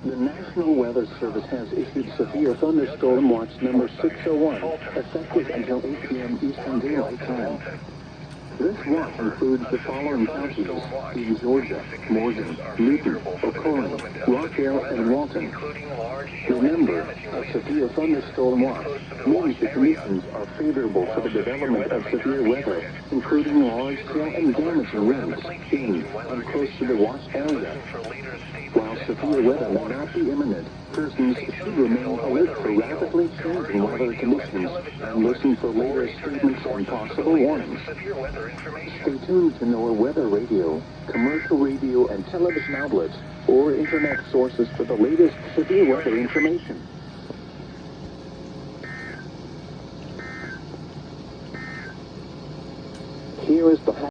The National Weather Service has issued severe thunderstorm watch number 601, effective until 8 p.m. Eastern Daylight Time. This watch includes the following counties in Georgia: Morgan, Newton, Oconee, Rockdale, and Walton. Remember, a severe thunderstorm watch means the conditions are favorable for the development of severe weather, including large hail and damaging winds in and close to the watch area. While severe weather may not be imminent, persons should remain alert for rapidly changing weather conditions and listen for later statements and possible warnings. Stay tuned to NOAA weather radio, commercial radio and television outlets, or internet sources for the latest severe weather information. Here is the